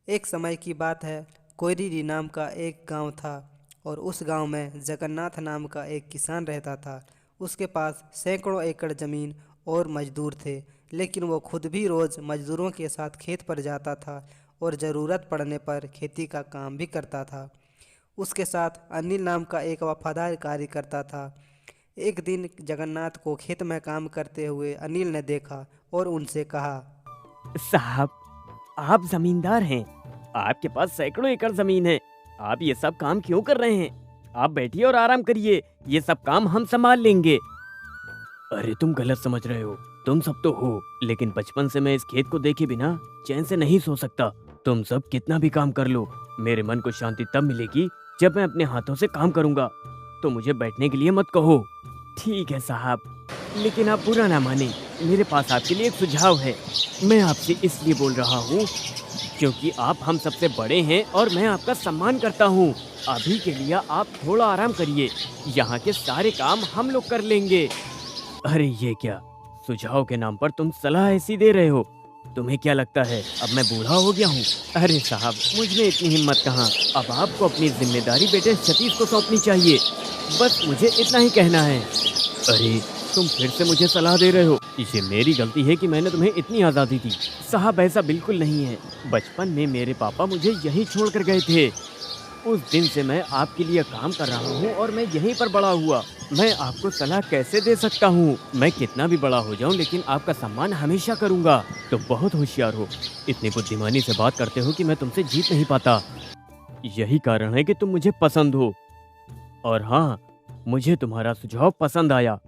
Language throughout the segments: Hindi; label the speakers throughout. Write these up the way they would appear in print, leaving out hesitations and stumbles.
Speaker 1: एक समय की बात है। कोयरी नाम का एक गांव था और उस गांव में जगन्नाथ नाम का एक किसान रहता था। उसके पास सैकड़ों एकड़ ज़मीन और मजदूर थे, लेकिन वो खुद भी रोज़ मजदूरों के साथ खेत पर जाता था और ज़रूरत पड़ने पर खेती का काम भी करता था। उसके साथ अनिल नाम का एक वफादार कार्यकर्ता था। एक दिन जगन्नाथ को खेत में काम करते हुए अनिल ने देखा और उनसे कहा।
Speaker 2: साहब, आप जमींदार हैं। आपके पास सैकड़ों एकड़ जमीन है। आप ये सब काम क्यों कर रहे हैं? आप बैठिए और आराम करिए। ये सब काम हम संभाल लेंगे। अरे तुम गलत समझ रहे हो। तुम सब तो हो, लेकिन बचपन से मैं इस खेत को देखे बिना चैन से नहीं सो सकता। तुम सब कितना भी काम कर लो, मेरे मन को शांति तब मिलेगी जब मैं अपने हाथों से काम करूंगा। तो मुझे बैठने के लिए मत कहो। ठीक है साहब, लेकिन आप बुरा ना माने। मेरे पास आपके लिए एक सुझाव है। मैं आपसे इसलिए बोल रहा हूँ क्योंकि आप हम सबसे बड़े हैं और मैं आपका सम्मान करता हूँ। अभी के लिए आप थोड़ा आराम करिए। यहाँ के सारे काम हम लोग कर लेंगे। अरे ये क्या, सुझाव के नाम पर तुम सलाह ऐसी दे रहे हो? तुम्हें क्या लगता है अब मैं बूढ़ा हो गया हूँ? अरे साहब, मुझ में इतनी हिम्मत कहाँ। अब आपको अपनी जिम्मेदारी बेटे सतीश को सौंपनी चाहिए। बस मुझे इतना ही कहना है। अरे तुम फिर से मुझे सलाह दे रहे हो। ये मेरी गलती है कि मैंने तुम्हें इतनी आज़ादी दी। साहब ऐसा बिल्कुल नहीं है। बचपन में मेरे पापा मुझे यहीं छोड़ कर गए थे। उस दिन से मैं आपके लिए काम कर रहा हूँ और मैं यहीं पर बड़ा हुआ। मैं आपको सलाह कैसे दे सकता हूँ? मैं कितना भी बड़ा हो जाऊँ, लेकिन आपका सम्मान हमेशा करूँगा। तुम बहुत होशियार हो। इतनी बुद्धिमानी से बात करते हो कि मैं तुमसे जीत नहीं पाता। यही कारण है कि तुम मुझे पसंद हो। और हाँ, मुझे तुम्हारा सुझाव पसंद आया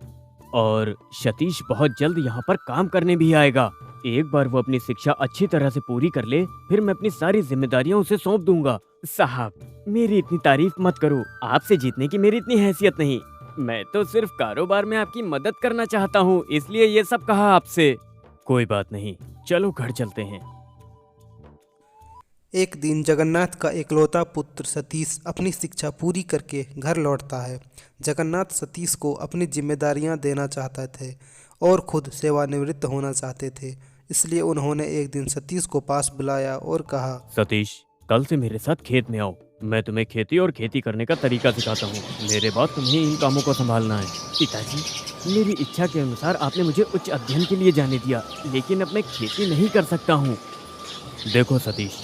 Speaker 2: और सतीश बहुत जल्द यहाँ पर काम करने भी आएगा। एक बार वो अपनी शिक्षा अच्छी तरह से पूरी कर ले, फिर मैं अपनी सारी जिम्मेदारियां उसे सौंप दूंगा। साहब, मेरी इतनी तारीफ मत करो। आपसे जीतने की मेरी इतनी हैसियत नहीं। मैं तो सिर्फ कारोबार में आपकी मदद करना चाहता हूँ, इसलिए ये सब कहा आपसे। कोई बात नहीं, चलो घर चलते हैं।
Speaker 1: एक दिन जगन्नाथ का इकलौता पुत्र सतीश अपनी शिक्षा पूरी करके घर लौटता है। जगन्नाथ सतीश को अपनी जिम्मेदारियां देना चाहते थे और खुद सेवानिवृत्त होना चाहते थे। इसलिए उन्होंने एक दिन सतीश को पास बुलाया और कहा।
Speaker 2: सतीश, कल से मेरे साथ खेत में आओ। मैं तुम्हें खेती और खेती करने का तरीका सिखाता हूँ। मेरे बाद तुम्हें इन कामों को संभालना है। पिताजी, मेरी इच्छा के अनुसार आपने मुझे उच्च अध्ययन के लिए जाने दिया, लेकिन अब मैं खेती नहीं कर सकता हूँ। देखो सतीश,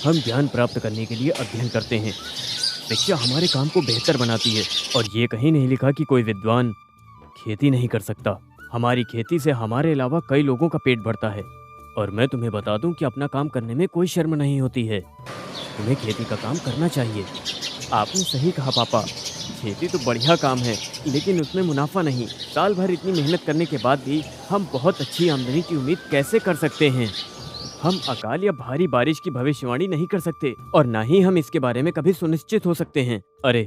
Speaker 2: हम ज्ञान प्राप्त करने के लिए अध्ययन करते हैं। शिक्षा हमारे काम को बेहतर बनाती है और ये कहीं नहीं लिखा कि कोई विद्वान खेती नहीं कर सकता। हमारी खेती से हमारे अलावा कई लोगों का पेट भरता है। और मैं तुम्हें बता दूं कि अपना काम करने में कोई शर्म नहीं होती है। तुम्हें खेती का काम करना चाहिए। आपने सही कहा पापा, खेती तो बढ़िया काम है, लेकिन उसमें मुनाफा नहीं। साल भर इतनी मेहनत करने के बाद भी हम बहुत अच्छी आमदनी की उम्मीद कैसे कर सकते हैं? हम अकाल या भारी बारिश की भविष्यवाणी नहीं कर सकते और ना ही हम इसके बारे में कभी सुनिश्चित हो सकते हैं। अरे,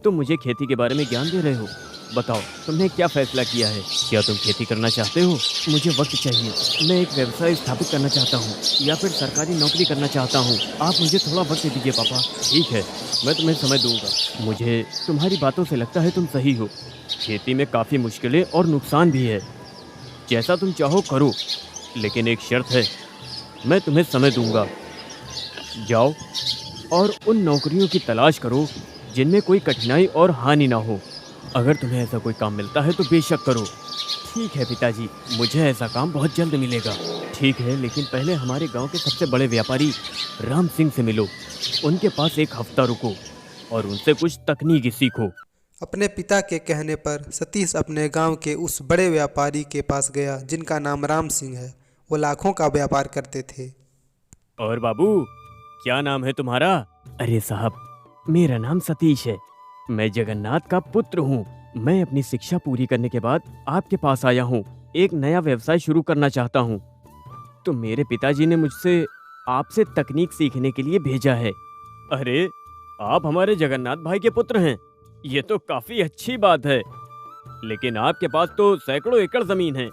Speaker 2: तुम मुझे खेती के बारे में ज्ञान दे रहे हो। बताओ, तुमने क्या फैसला किया है? क्या तुम खेती करना चाहते हो? मुझे वक्त चाहिए। मैं एक व्यवसाय स्थापित करना चाहता हूँ या फिर सरकारी नौकरी करना चाहता हूँ। आप मुझे थोड़ा वक्त दीजिए पापा। ठीक है, मैं तुम्हें समय दूंगा। मुझे तुम्हारी बातों से लगता है तुम सही हो। खेती में काफ़ी मुश्किलें और नुकसान भी है। जैसा तुम चाहो करो, लेकिन एक शर्त है, मैं तुम्हें समय दूंगा। जाओ और उन नौकरियों की तलाश करो जिनमें कोई कठिनाई और हानि ना हो। अगर तुम्हें ऐसा कोई काम मिलता है तो बेशक करो। ठीक है पिताजी, मुझे ऐसा काम बहुत जल्द मिलेगा। ठीक है, लेकिन पहले हमारे गांव के सबसे बड़े व्यापारी राम सिंह से मिलो। उनके पास एक हफ्ता रुको और उनसे कुछ तकनीकी सीखो।
Speaker 1: अपने पिता के कहने पर सतीश अपने गांव के उस बड़े व्यापारी के पास गया जिनका नाम राम सिंह है। वो लाखों का व्यापार करते थे।
Speaker 2: और बाबू, क्या नाम है तुम्हारा? अरे साहब, मेरा नाम सतीश है। मैं जगन्नाथ का पुत्र हूँ। मैं अपनी शिक्षा पूरी करने के बाद आपके पास आया हूँ। एक नया व्यवसाय शुरू करना चाहता हूँ। तो मेरे पिताजी ने मुझसे आपसे तकनीक सीखने के लिए भेजा है। अरे, आप हमारे जगन्नाथ भाई के पुत्र हैं। ये तो काफी अच्छी बात है, लेकिन आपके पास तो सैकड़ों एकड़ जमीन है।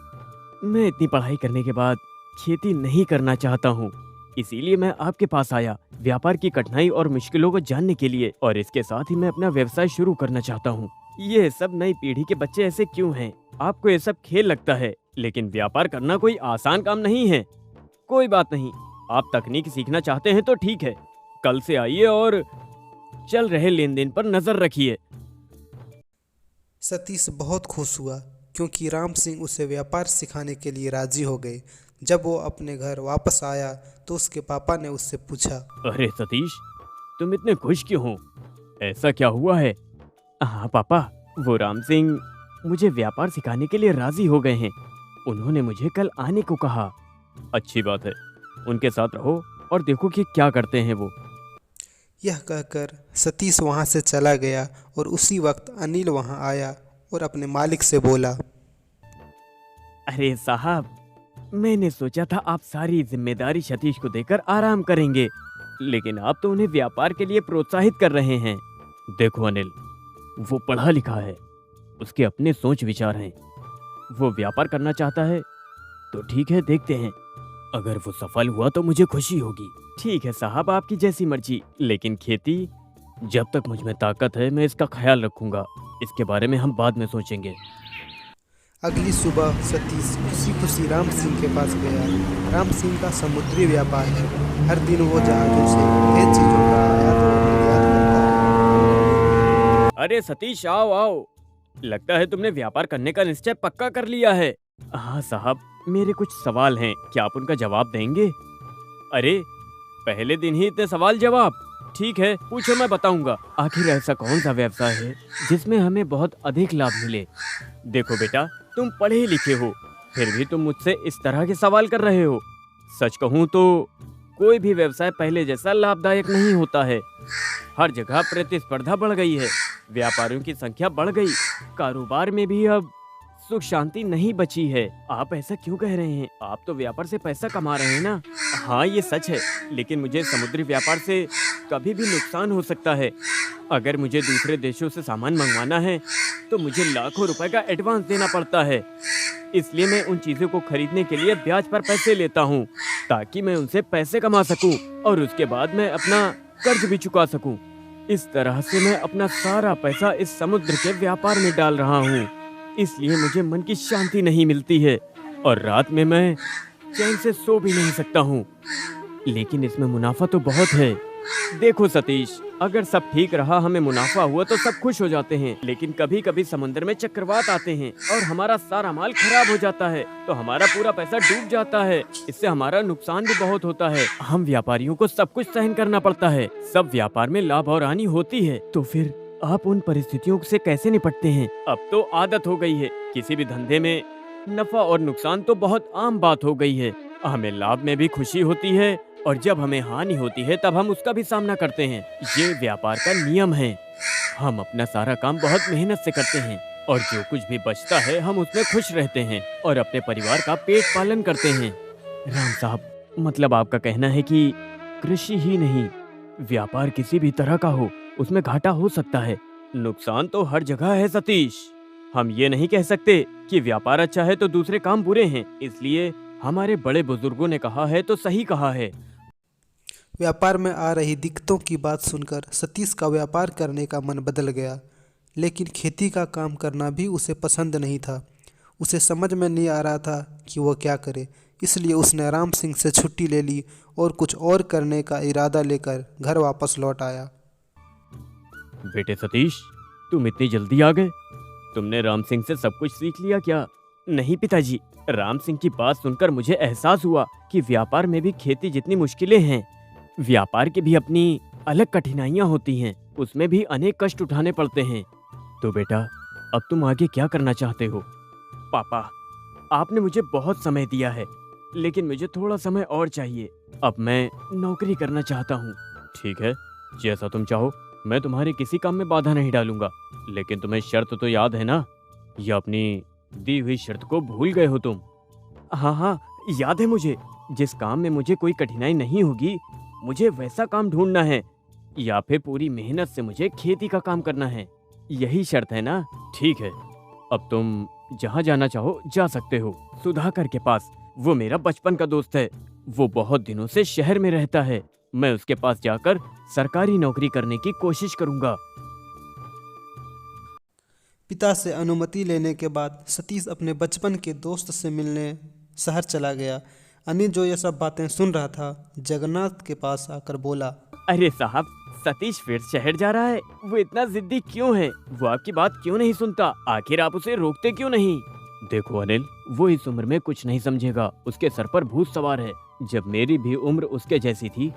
Speaker 2: मैं इतनी पढ़ाई करने के बाद खेती नहीं करना चाहता हूँ, इसीलिए मैं आपके पास आया व्यापार की कठिनाई और मुश्किलों को जानने के लिए। और इसके साथ ही मैं अपना व्यवसाय शुरू करना चाहता हूँ। ये सब नई पीढ़ी के बच्चे ऐसे क्यों हैं? आपको ये सब खेल लगता है, लेकिन व्यापार करना कोई आसान काम नहीं है। कोई बात नहीं, आप तकनीक सीखना चाहते हैं तो ठीक है, कल से आइए और चल रहे लेन देन पर नजर रखिए।
Speaker 1: सतीश बहुत खुश हुआ क्योंकि राम सिंह उसे व्यापार सिखाने के लिए राजी हो गए। जब वो अपने घर वापस आया तो उसके पापा ने उससे पूछा,
Speaker 2: अरे सतीश, तुम इतने खुश क्यों हो? ऐसा क्या हुआ है? हाँ पापा, वो राम सिंह मुझे व्यापार सिखाने के लिए राजी हो गए हैं। उन्होंने मुझे कल आने को कहा। अच्छी बात है, उनके साथ रहो और देखो कि क्या करते हैं वो।
Speaker 1: यह कहकर सतीश वहाँ से चला गया और उसी वक्त अनिल वहाँ आया और अपने मालिक से बोला,
Speaker 2: अरे साहब, मैंने सोचा था आप सारी जिम्मेदारी सतीश को देकर आराम करेंगे, लेकिन आप तो उन्हें व्यापार के लिए प्रोत्साहित कर रहे हैं। देखो अनिल, वो पढ़ा लिखा है, उसके अपने सोच विचार हैं। वो व्यापार करना चाहता है तो ठीक है, देखते हैं। अगर वो सफल हुआ तो मुझे खुशी होगी। ठीक है साहब, आपकी जैसी मर्जी, लेकिन खेती, जब तक मुझ में ताकत है मैं इसका ख्याल रखूंगा। इसके बारे में हम बाद में सोचेंगे।
Speaker 1: अगली सुबह सतीश खुशी खुशी राम सिंह के पास गया। राम सिंह का समुद्री व्यापार है। हर दिन वो जहाजों से ढेर चीज़ों का आयात और निर्यात करता है।
Speaker 2: अरे सतीश, आओ आओ, लगता है तुमने व्यापार करने का निश्चय पक्का कर लिया है। हाँ साहब, मेरे कुछ सवाल हैं, क्या आप उनका जवाब देंगे? अरे, पहले दिन ही इतने सवाल जवाब? ठीक है, पूछो, मैं बताऊंगा। आखिर ऐसा कौन सा व्यवसाय है जिसमें हमें बहुत अधिक लाभ मिले? देखो बेटा, तुम पढ़े लिखे हो, फिर भी तुम मुझसे इस तरह के सवाल कर रहे हो। सच कहूँ तो कोई भी व्यवसाय पहले जैसा लाभदायक नहीं होता है। हर जगह प्रतिस्पर्धा बढ़ गई है, व्यापारियों की संख्या बढ़ गई, कारोबार में भी अब सुख शांति नहीं बची है। आप ऐसा क्यों कह रहे हैं? आप तो व्यापार से पैसा कमा रहे हैं ना? हाँ, ये सच है, लेकिन मुझे समुद्री व्यापार से कभी भी नुकसान हो सकता है। अगर मुझे दूसरे देशों से सामान मंगवाना है तो मुझे लाखों रुपए का एडवांस देना पड़ता है। इसलिए मैं उन चीजों को खरीदने के लिए ब्याज पर पैसे लेता हूँ, ताकि मैं उनसे पैसे कमा सकूं और उसके बाद मैं अपना कर्ज भी चुका सकूं। इस तरह से मैं अपना सारा पैसा इस समुद्र के व्यापार में डाल रहा हूँ। इसलिए मुझे मन की शांति नहीं मिलती है और रात में मैं चैन से सो भी नहीं सकता हूँ। लेकिन इसमें मुनाफा तो बहुत है। देखो सतीश, अगर सब ठीक रहा, हमें मुनाफा हुआ तो सब खुश हो जाते हैं, लेकिन कभी कभी समुद्र में चक्रवात आते हैं और हमारा सारा माल खराब हो जाता है, तो हमारा पूरा पैसा डूब जाता है। इससे हमारा नुकसान भी बहुत होता है। हम व्यापारियों को सब कुछ सहन करना पड़ता है। सब व्यापार में लाभ और हानि होती है। तो फिर आप उन परिस्थितियों से कैसे निपटते हैं? अब तो आदत हो गई है। किसी भी धंधे में नफा और नुकसान तो बहुत आम बात हो गई है। हमें लाभ में भी खुशी होती है और जब हमें हानि होती है तब हम उसका भी सामना करते हैं। ये व्यापार का नियम है। हम अपना सारा काम बहुत मेहनत से करते हैं और जो कुछ भी बचता है हम उसमें खुश रहते हैं और अपने परिवार का पेट पालन करते हैं। राम साहब, मतलब आपका कहना है कि कृषि ही नहीं, व्यापार किसी भी तरह का हो, उसमें घाटा हो सकता है। नुकसान तो हर जगह है सतीश। हम ये नहीं कह सकते कि व्यापार अच्छा है तो दूसरे काम बुरे हैं। इसलिए हमारे बड़े बुजुर्गों ने कहा है तो सही कहा है।
Speaker 1: व्यापार में आ रही दिक्कतों की बात सुनकर सतीश का व्यापार करने का मन बदल गया, लेकिन खेती का काम करना भी उसे पसंद नहीं था। उसे समझ में नहीं आ रहा था कि वह क्या करे, इसलिए उसने राम सिंह से छुट्टी ले ली और कुछ और करने का इरादा लेकर घर वापस लौट आया।
Speaker 2: बेटे सतीश, तुम इतनी जल्दी आ गए? तुमने राम सिंह से सब कुछ सीख लिया क्या? नहीं पिताजी, राम सिंह की बात सुनकर मुझे एहसास हुआ कि व्यापार में भी खेती जितनी मुश्किलें हैं, व्यापार की भी अपनी अलग कठिनाइयां होती हैं, उसमें भी अनेक कष्ट उठाने पड़ते हैं। तो बेटा, अब तुम आगे क्या करना चाहते हो? पापा, आपने मुझे बहुत समय दिया है, लेकिन मुझे थोड़ा समय और चाहिए। अब मैं नौकरी करना चाहता हूँ। ठीक है, जैसा तुम चाहो, मैं तुम्हारे किसी काम में बाधा नहीं डालूंगा, लेकिन तुम्हें शर्त तो याद है ना? या अपनी दी हुई शर्त को भूल गए हो तुम? हाँ हाँ, याद है मुझे। जिस काम में मुझे कोई कठिनाई नहीं होगी, मुझे वैसा काम ढूंढना है, या फिर पूरी मेहनत से मुझे खेती का काम करना है। यही शर्त है ना? ठीक है, अब तुम जहाँ जाना चाहो जा सकते हो। सुधाकर के पास, वो मेरा बचपन का दोस्त है। वो बहुत दिनों से शहर में रहता है। मैं उसके पास जाकर सरकारी नौकरी करने की कोशिश करूंगा।
Speaker 1: पिता से अनुमति लेने के बाद सतीश अपने बचपन के दोस्त से मिलने शहर चला गया। अनिल जो ये सब बातें सुन रहा था, जगन्नाथ के पास आकर बोला।
Speaker 2: अरे साहब, सतीश फिर शहर जा रहा है। वो इतना जिद्दी क्यों है? वो आपकी बात क्यों नहीं सुनता? आखिर आप उसे रोकते क्यों नहीं? देखो अनिल, वो इस उम्र में कुछ नहीं समझेगा। उसके सर पर भूत सवार है। जब मेरी भी उम्र उसके जैसी थी,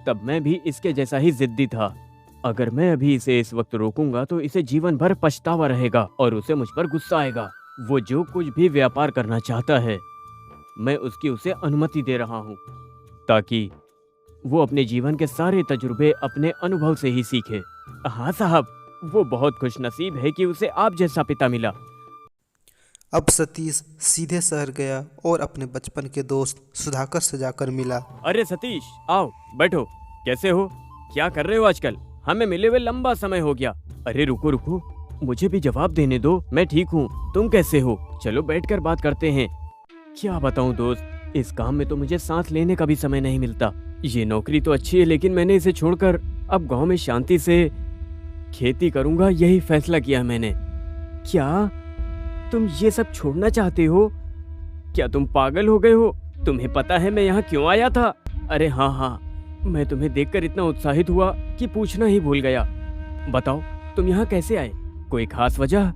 Speaker 2: तब मैं भी इसके जैसा ही जिद्दी था। अगर मैं अभी इसे इस वक्त रोकूंगा तो इसे जीवन भर पछतावा रहेगा और उसे मुझ पर गुस्सा आएगा। वो जो कुछ भी व्यापार करना चाहता है, मैं उसकी उसे अनुमति दे रहा हूँ, ताकि वो अपने जीवन के सारे तजुर्बे अपने अनुभव से ही सीखे। हाँ साहब, वो बहुत खुशनसीब है कि उसे आप जैसा पिता मिला।
Speaker 1: अब सतीश सीधे शहर गया और अपने बचपन के दोस्त सुधाकर से जाकर मिला।
Speaker 2: अरे सतीश, आओ बैठो। कैसे हो? क्या कर रहे हो आजकल? हमें मिले हुए लंबा समय हो गया। अरे रुको रुको, मुझे भी जवाब देने दो। मैं ठीक हूँ, तुम कैसे हो? चलो बैठकर बात करते हैं। क्या बताऊं दोस्त, इस काम में तो मुझे सांस लेने का भी समय नहीं मिलता। ये नौकरी तो अच्छी है, लेकिन मैंने इसे छोड़कर अब गांव में शांति से खेती करूंगा, यही फैसला किया है मैंने। क्या तुम ये सब छोड़ना चाहते हो? क्या तुम पागल हो गए हो? तुम्हें पता है मैं यहाँ क्यों आया था? अरे हाँ हाँ, मैं तुम्हें देखकर इतना उत्साहित हुआ कि पूछना ही भूल गया। बताओ, तुम यहाँ कैसे आए? कोई खास वजह?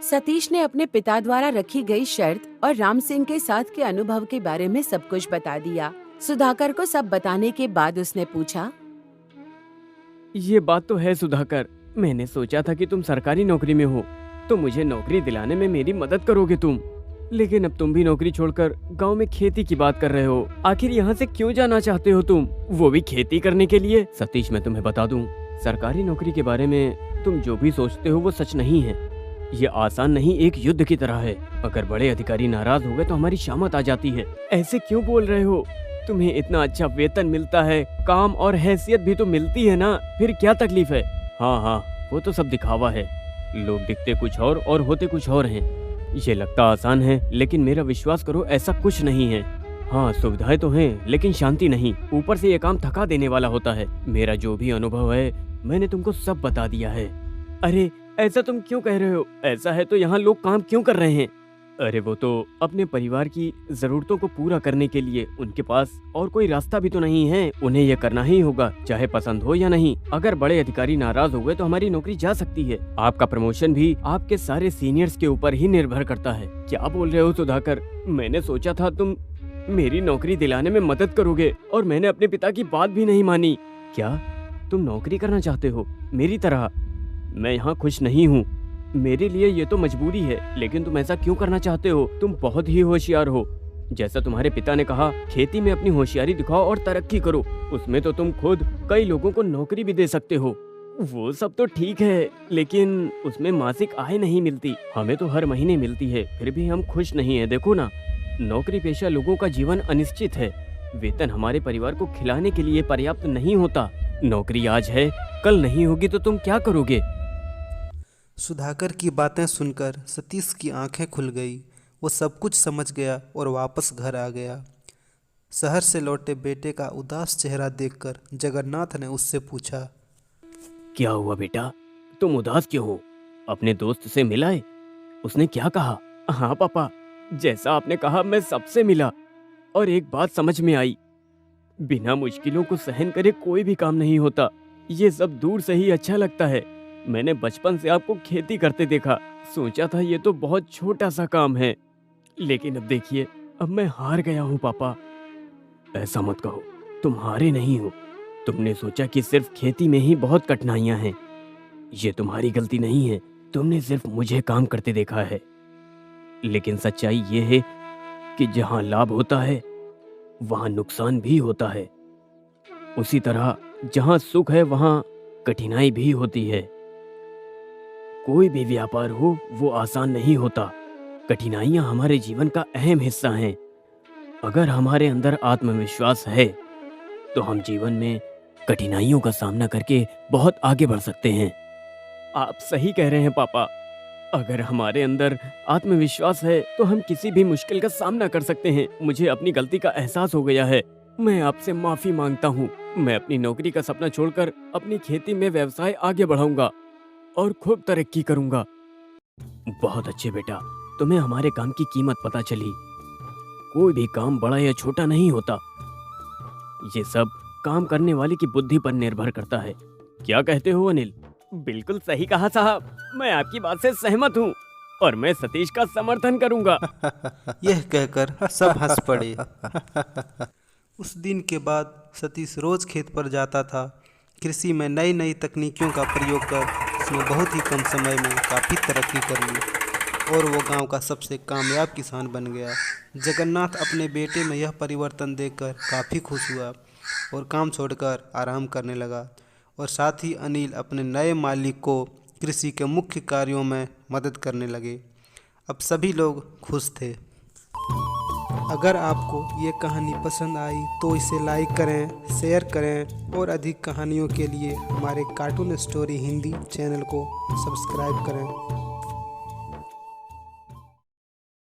Speaker 3: सतीश ने अपने पिता द्वारा रखी गई शर्त और राम सिंह के साथ के अनुभव के बारे में सब कुछ बता दिया। सुधाकर को सब बताने के बाद उसने पूछा।
Speaker 2: ये बात तो है सुधाकर, मैंने सोचा था कि तुम सरकारी नौकरी में हो तो मुझे नौकरी दिलाने में मेरी मदद करोगे तुम। लेकिन अब तुम भी नौकरी छोड़कर गांव में खेती की बात कर रहे हो। आखिर यहाँ से क्यों जाना चाहते हो तुम, वो भी खेती करने के लिए? सतीश, मैं तुम्हें बता दूं, सरकारी नौकरी के बारे में तुम जो भी सोचते हो वो सच नहीं है। ये आसान नहीं, एक युद्ध की तरह है। अगर बड़े अधिकारी नाराज हो गए तो हमारी शामत आ जाती है। ऐसे क्यों बोल रहे हो? तुम्हें इतना अच्छा वेतन मिलता है, काम और हैसियत भी तो मिलती है ना, फिर क्या तकलीफ है? हाँ हाँ, वो तो सब दिखावा है। लोग दिखते कुछ और होते कुछ और हैं। ये लगता आसान है, लेकिन मेरा विश्वास करो, ऐसा कुछ नहीं है। हाँ, सुविधाएं तो हैं, लेकिन शांति नहीं। ऊपर से ये काम थका देने वाला होता है। मेरा जो भी अनुभव है मैंने तुमको सब बता दिया है। अरे ऐसा तुम क्यों कह रहे हो? ऐसा है तो यहाँ लोग काम क्यों कर रहे हैं? अरे वो तो अपने परिवार की जरूरतों को पूरा करने के लिए, उनके पास और कोई रास्ता भी तो नहीं है। उन्हें यह करना ही होगा, चाहे पसंद हो या नहीं। अगर बड़े अधिकारी नाराज हो गए तो हमारी नौकरी जा सकती है। आपका प्रमोशन भी आपके सारे सीनियर्स के ऊपर ही निर्भर करता है। क्या बोल रहे हो सुधाकर? मैंने सोचा था तुम मेरी नौकरी दिलाने में मदद करोगे और मैंने अपने पिता की बात भी नहीं मानी। क्या तुम नौकरी करना चाहते हो मेरी तरह? मैं यहाँ खुश नहीं हूँ। मेरे लिए ये तो मजबूरी है, लेकिन तुम ऐसा क्यों करना चाहते हो? तुम बहुत ही होशियार हो। जैसा तुम्हारे पिता ने कहा, खेती में अपनी होशियारी दिखाओ और तरक्की करो। उसमें तो तुम खुद कई लोगों को नौकरी भी दे सकते हो। वो सब तो ठीक है, लेकिन उसमें मासिक आय नहीं मिलती। हमें तो हर महीने मिलती है, फिर भी हम खुश नहीं है। देखो ना, नौकरी पेशा लोगों का जीवन अनिश्चित है। वेतन हमारे परिवार को खिलाने के लिए पर्याप्त नहीं होता। नौकरी आज है, कल नहीं होगी तो तुम क्या करोगे?
Speaker 1: सुधाकर की बातें सुनकर सतीश की आंखें खुल गई। वो सब कुछ समझ गया और वापस घर आ गया। शहर से लौटे बेटे का उदास चेहरा देखकर जगन्नाथ ने उससे पूछा।
Speaker 2: क्या हुआ बेटा, तुम उदास क्यों हो? अपने दोस्त से मिलाए? उसने क्या कहा? हाँ पापा, जैसा आपने कहा मैं सबसे मिला और एक बात समझ में आई। बिना मुश्किलों को सहन करे कोई भी काम नहीं होता। ये सब दूर से ही अच्छा लगता है। मैंने बचपन से आपको खेती करते देखा, सोचा था ये तो बहुत छोटा सा काम है, लेकिन अब देखिए, अब मैं हार गया हूँ पापा। ऐसा मत कहो, तुम हारे नहीं हो। तुमने सोचा कि सिर्फ खेती में ही बहुत कठिनाइयां हैं। ये तुम्हारी गलती नहीं है, तुमने सिर्फ मुझे काम करते देखा है। लेकिन सच्चाई ये है कि जहाँ लाभ होता है वहाँ नुकसान भी होता है। उसी तरह जहाँ सुख है वहाँ कठिनाई भी होती है। कोई भी व्यापार हो वो आसान नहीं होता। कठिनाइयाँ हमारे जीवन का अहम हिस्सा हैं। अगर हमारे अंदर आत्मविश्वास है तो हम जीवन में कठिनाइयों का सामना करके बहुत आगे बढ़ सकते हैं। आप सही कह रहे हैं पापा। अगर हमारे अंदर आत्मविश्वास है तो हम किसी भी मुश्किल का सामना कर सकते हैं। मुझे अपनी गलती का एहसास हो गया है। मैं आपसे माफी मांगता हूँ। मैं अपनी नौकरी का सपना छोड़कर अपनी खेती में व्यवसाय आगे बढ़ाऊंगा और खूब तरक्की करूंगा। बहुत अच्छे बेटा, तुम्हें हमारे काम की कीमत पता चली। कोई भी काम बड़ा या छोटा नहीं होता, ये सब काम करने वाले की बुद्धि पर निर्भर करता है। क्या कहते हो अनिल? बिल्कुल सही कहा साहब, मैं आपकी बात से सहमत हूँ और मैं सतीश का समर्थन करूंगा।
Speaker 1: यह कहकर सब हंस पड़े। उस दिन के बाद सतीश रोज खेत पर जाता था। कृषि में नई नई तकनीकियों का प्रयोग कर उसने बहुत ही कम समय में काफ़ी तरक्की कर ली और वो गांव का सबसे कामयाब किसान बन गया। जगन्नाथ अपने बेटे में यह परिवर्तन देखकर काफ़ी खुश हुआ और काम छोड़कर आराम करने लगा और साथ ही अनिल अपने नए मालिक को कृषि के मुख्य कार्यों में मदद करने लगे। अब सभी लोग खुश थे। अगर आपको ये कहानी पसंद आई तो इसे लाइक करें, शेयर करें और अधिक कहानियों के लिए हमारे कार्टून स्टोरी हिंदी चैनल को सब्सक्राइब करें।